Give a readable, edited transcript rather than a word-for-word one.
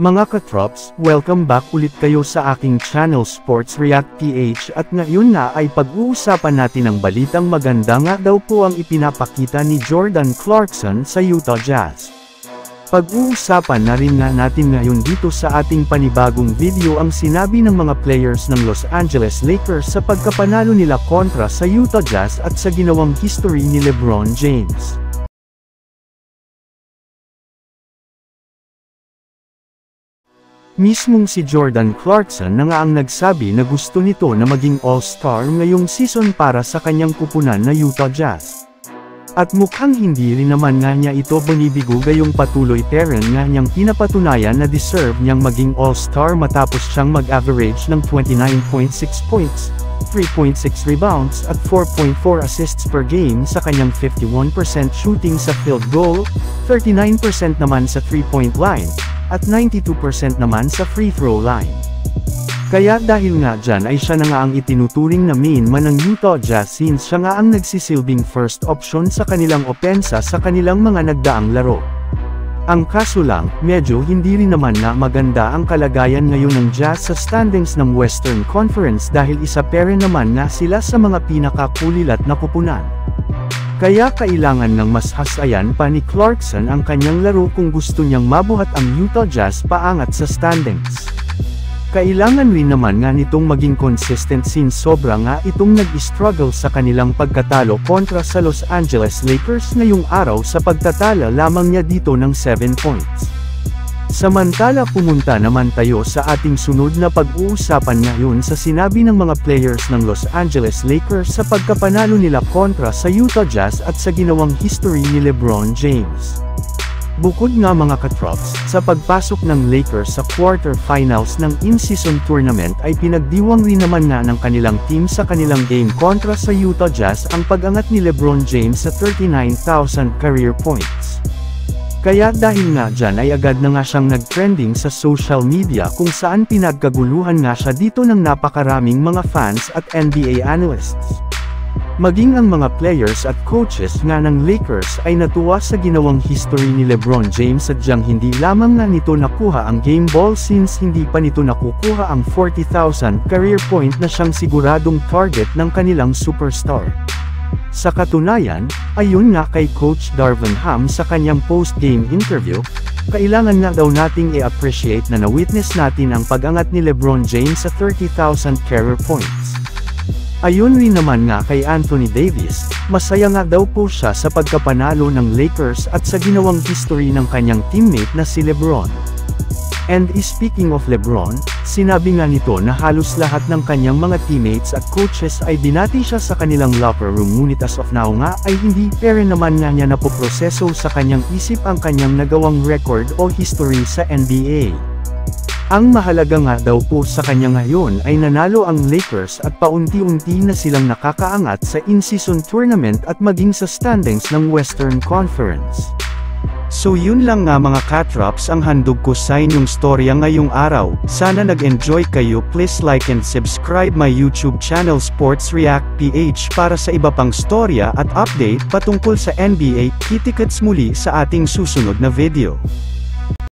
Mga katrops, welcome back ulit kayo sa aking channel Sports React PH at ngayon na ay pag-uusapan natin ang balitang maganda nga daw po ang ipinapakita ni Jordan Clarkson sa Utah Jazz. Pag-uusapan na rin nga natin ngayon dito sa ating panibagong video ang sinabi ng mga players ng Los Angeles Lakers sa pagkapanalo nila kontra sa Utah Jazz at sa ginawang history ni LeBron James. Mismong si Jordan Clarkson na nga ang nagsabi na gusto nito na maging All-Star ngayong season para sa kanyang kupunan na Utah Jazz. At mukhang hindi rin naman nga niya ito binibigo gayong patuloy pero nga niyang pinapatunayan na deserve niyang maging All-Star matapos siyang mag-average ng 29.6 points, 3.6 rebounds at 4.4 assists per game sa kanyang 51% shooting sa field goal, 39% naman sa 3-point line, at 92% naman sa free throw line. Kaya dahil nga dyan ay siya na nga ang itinuturing na main man ng Utah Jazz since siya nga ang nagsisilbing first option sa kanilang opensa sa kanilang mga nagdaang laro. Ang kaso lang, medyo hindi rin naman na maganda ang kalagayan ngayon ng Jazz sa standings ng Western Conference dahil isa pa rin naman nga sila sa mga pinakakulilat na kupunan. Kaya kailangan ng mas hasayan pa ni Clarkson ang kanyang laro kung gusto niyang mabuhat ang Utah Jazz paangat sa standings. Kailangan rin naman nga nitong maging consistent since sobra nga itong nag-struggle sa kanilang pagkatalo kontra sa Los Angeles Lakers ngayong araw sa pagtatala lamang niya dito ng 7 points. Samantala pumunta naman tayo sa ating sunod na pag-uusapan ngayon sa sinabi ng mga players ng Los Angeles Lakers sa pagkapanalo nila kontra sa Utah Jazz at sa ginawang history ni LeBron James. Bukod nga mga katrops, sa pagpasok ng Lakers sa quarterfinals ng in-season tournament ay pinagdiwang rin naman nga ng kanilang team sa kanilang game kontra sa Utah Jazz ang pag-angat ni LeBron James sa 39,000 career points. Kaya dahil nga dyan ay agad na nga siyang nag-trending sa social media kung saan pinagkaguluhan nga siya dito ng napakaraming mga fans at NBA analysts. Maging ang mga players at coaches nga ng Lakers ay natuwa sa ginawang history ni LeBron James sadyang hindi lamang nga nito nakuha ang game ball since hindi pa nito nakukuha ang 40,000 career point na siyang siguradong target ng kanilang superstar. Sa katunayan, ayon nga kay Coach Darvin Ham sa kanyang post-game interview, kailangan nga daw nating i-appreciate na na-witness natin ang pag-angat ni LeBron James sa 30,000 career points. Ayon rin naman nga kay Anthony Davis, masaya nga daw po siya sa pagkapanalo ng Lakers at sa ginawang history ng kanyang teammate na si LeBron. And speaking of LeBron, sinabi nga nito na halos lahat ng kanyang mga teammates at coaches ay binati siya sa kanilang locker room ngunit as of now nga ay hindi pero naman nga niya napoproseso sa kanyang isip ang kanyang nagawang record o history sa NBA. Ang mahalaga nga daw po sa kanya ngayon ay nanalo ang Lakers at paunti-unti na silang nakakaangat sa in-season tournament at maging sa standings ng Western Conference. So yun lang nga mga katrops ang handog ko sa inyong storya ngayong araw. Sana nag-enjoy kayo. Please like and subscribe my YouTube channel Sports React PH para sa iba pang storya at update patungkol sa NBA. Kita-kits muli sa ating susunod na video.